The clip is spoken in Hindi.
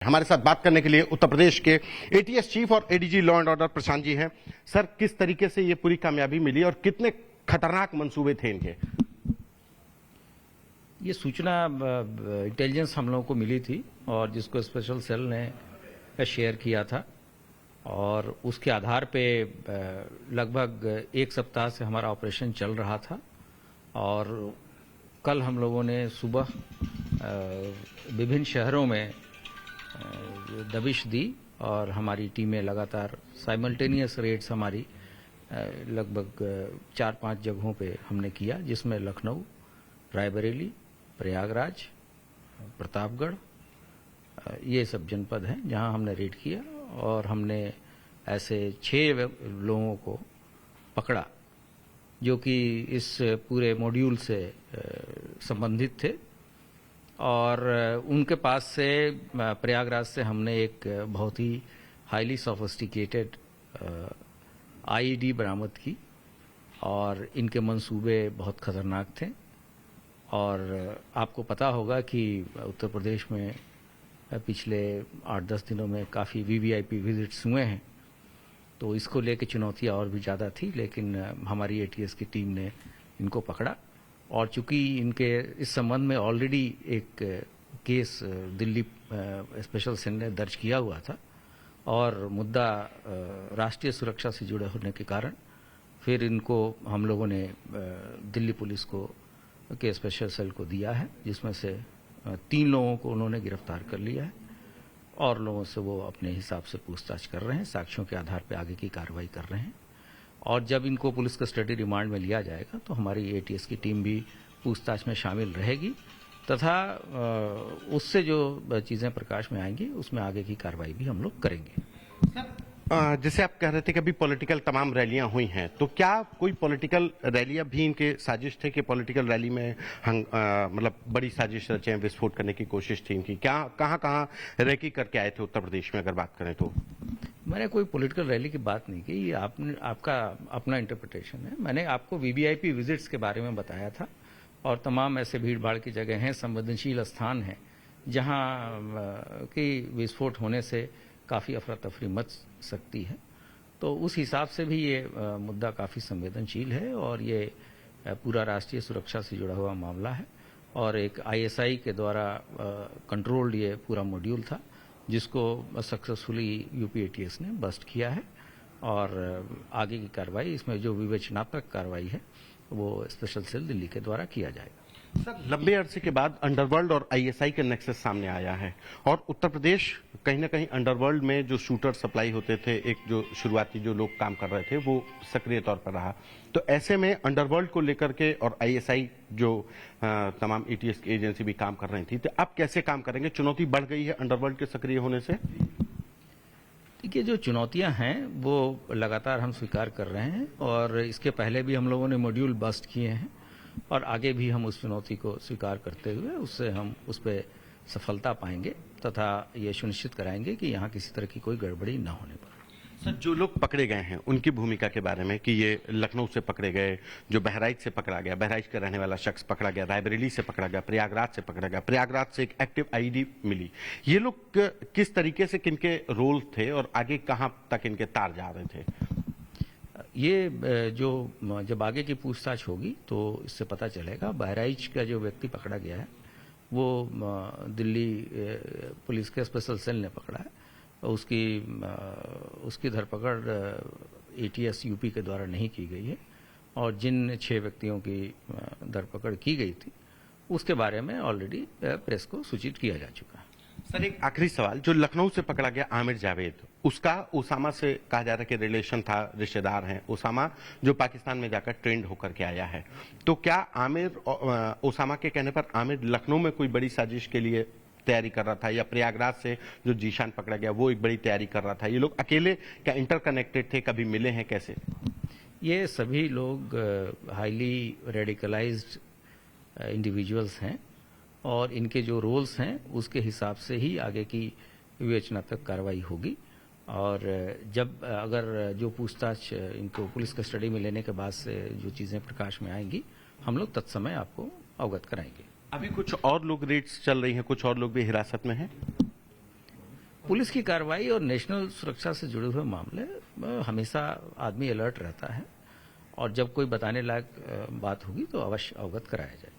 हमारे साथ बात करने के लिए उत्तर प्रदेश के एटीएस चीफ और ADG law and order Prashant ji हैं। सर, किस तरीके से ये पूरी कामयाबी मिली और कितने खतरनाक मंसूबे थे इनके? ये सूचना इंटेलिजेंस हम लोगों को मिली थी और जिसको स्पेशल सेल ने शेयर किया था और उसके आधार पे लगभग एक सप्ताह से हमारा ऑपरेशन चल रहा था। और कल हम लोगों ने सुबह विभिन्न शहरों में दबिश दी और हमारी टीमें लगातार साइमल्टेनियस रेड्स हमारी लगभग 4-5 जगहों पे हमने किया, जिसमें लखनऊ, रायबरेली, प्रयागराज, प्रतापगढ़, ये सब जनपद हैं जहां हमने रेड किया। और हमने ऐसे 6 लोगों को पकड़ा जो कि इस पूरे मॉड्यूल से संबंधित थे। और उनके पास से प्रयागराज से हमने एक बहुत ही हाईली सोफिस्टिकेटेड आईईडी बरामद की और इनके मंसूबे बहुत खतरनाक थे। और आपको पता होगा कि उत्तर प्रदेश में पिछले 8-10 दिनों में काफ़ी वीवीआईपी विजिट्स हुए हैं, तो इसको लेकर चुनौतियां और भी ज़्यादा थी, लेकिन हमारी एटीएस की टीम ने इनको पकड़ा। और चूंकि इनके इस संबंध में ऑलरेडी एक केस दिल्ली स्पेशल सेल ने दर्ज किया हुआ था और मुद्दा राष्ट्रीय सुरक्षा से जुड़े होने के कारण फिर इनको हम लोगों ने दिल्ली पुलिस को के स्पेशल सेल को दिया है, जिसमें से 3 लोगों को उन्होंने गिरफ्तार कर लिया है और लोगों से वो अपने हिसाब से पूछताछ कर रहे हैं, साक्ष्यों के आधार पर आगे की कार्रवाई कर रहे हैं। और जब इनको पुलिस कस्टडी रिमांड में लिया जाएगा तो हमारी एटीएस की टीम भी पूछताछ में शामिल रहेगी तथा उससे जो चीज़ें प्रकाश में आएंगी उसमें आगे की कार्रवाई भी हम लोग करेंगे। जैसे आप कह रहे थे कि अभी पॉलिटिकल तमाम रैलियां हुई हैं, तो क्या कोई पॉलिटिकल रैलियां भी इनके साजिश थे कि पॉलिटिकल रैली में मतलब बड़ी साजिश रचे, विस्फोट करने की कोशिश थी इनकी? क्या कहां रैकी करके आए थे उत्तर प्रदेश में, अगर बात करें तो? मैंने कोई पॉलिटिकल रैली की बात नहीं की, ये आपका अपना इंटरप्रिटेशन है। मैंने आपको वीवीआईपी विजिट्स के बारे में बताया था और तमाम ऐसे भीड़ भाड़ की जगह हैं, संवेदनशील स्थान हैं जहां की विस्फोट होने से काफ़ी अफरा तफरी मच सकती है। तो उस हिसाब से भी ये मुद्दा काफ़ी संवेदनशील है और ये पूरा राष्ट्रीय सुरक्षा से जुड़ा हुआ मामला है। और एक आईएसआई के द्वारा कंट्रोल्ड ये पूरा मॉड्यूल था जिसको सक्सेसफुली यूपी एटीएस ने बस्ट किया है। और आगे की कार्रवाई, इसमें जो विवेचनात्मक कार्रवाई है वो स्पेशल सेल दिल्ली के द्वारा किया जाएगा। सर, लंबे अरसे के बाद अंडरवर्ल्ड और आईएसआई का नेक्सस सामने आया है और उत्तर प्रदेश कहीं ना कहीं अंडरवर्ल्ड में जो शूटर सप्लाई होते थे, एक जो शुरुआती जो लोग काम कर रहे थे, वो सक्रिय तौर पर रहा। तो ऐसे में अंडरवर्ल्ड को लेकर के और आईएसआई जो तमाम एटीएस की एजेंसी भी काम कर रही थी, तो अब कैसे काम करेंगे? चुनौती बढ़ गई है अंडरवर्ल्ड के सक्रिय होने से? देखिए, जो चुनौतियां हैं वो लगातार हम स्वीकार कर रहे हैं और इसके पहले भी हम लोगों ने मॉड्यूल बस्ट किए हैं और आगे भी हम उस चुनौती को स्वीकार करते हुए उससे हम उस पर सफलता पाएंगे तथा ये सुनिश्चित कराएंगे कि यहाँ किसी तरह की कोई गड़बड़ी न होने पाए। सर, जो लोग पकड़े गए हैं उनकी भूमिका के बारे में कि ये लखनऊ से पकड़े गए, जो बहराइच से पकड़ा गया, बहराइच का रहने वाला शख्स पकड़ा गया, रायबरेली से पकड़ा गया, प्रयागराज से पकड़ा गया, प्रयागराज से एक एक्टिव आईडी मिली, ये लोग किस तरीके से किनके रोल थे और आगे कहां तक इनके तार जा रहे थे? ये जो जब आगे की पूछताछ होगी तो इससे पता चलेगा। बहराइच का जो व्यक्ति पकड़ा गया है वो दिल्ली पुलिस के स्पेशल सेल ने पकड़ा है। उसकी धरपकड़ एटीएस यूपी के द्वारा नहीं की गई है और जिन 6 व्यक्तियों की धरपकड़ की गई थी उसके बारे में ऑलरेडी प्रेस को सूचित किया जा चुका है। सर, एक आखिरी सवाल, जो लखनऊ से पकड़ा गया आमिर जावेद, उसका ओसामा से कहा जा रहा है कि रिलेशन था, रिश्तेदार हैं ओसामा, जो पाकिस्तान में जाकर ट्रेंड होकर के आया है। तो क्या आमिर, ओसामा के कहने पर आमिर लखनऊ में कोई बड़ी साजिश के लिए तैयारी कर रहा था, या प्रयागराज से जो जीशान पकड़ा गया वो एक बड़ी तैयारी कर रहा था? ये लोग अकेले क्या इंटरकनेक्टेड थे, कभी मिले हैं, कैसे? ये सभी लोग हाईली रेडिकलाइज्ड इंडिविजुअल्स हैं और इनके जो रोल्स हैं उसके हिसाब से ही आगे की विवेचनात्मक कार्रवाई होगी। और जब अगर जो पूछताछ इनको पुलिस कस्टडी में लेने के बाद से जो चीज़ें प्रकाश में आएंगी हम लोग तत्समय आपको अवगत कराएंगे। अभी कुछ और लोग रेड्स चल रही हैं, कुछ और लोग भी हिरासत में हैं? पुलिस की कार्रवाई और नेशनल सुरक्षा से जुड़े हुए मामले हमेशा आदमी अलर्ट रहता है और जब कोई बताने लायक बात होगी तो अवश्य अवगत कराया जाए।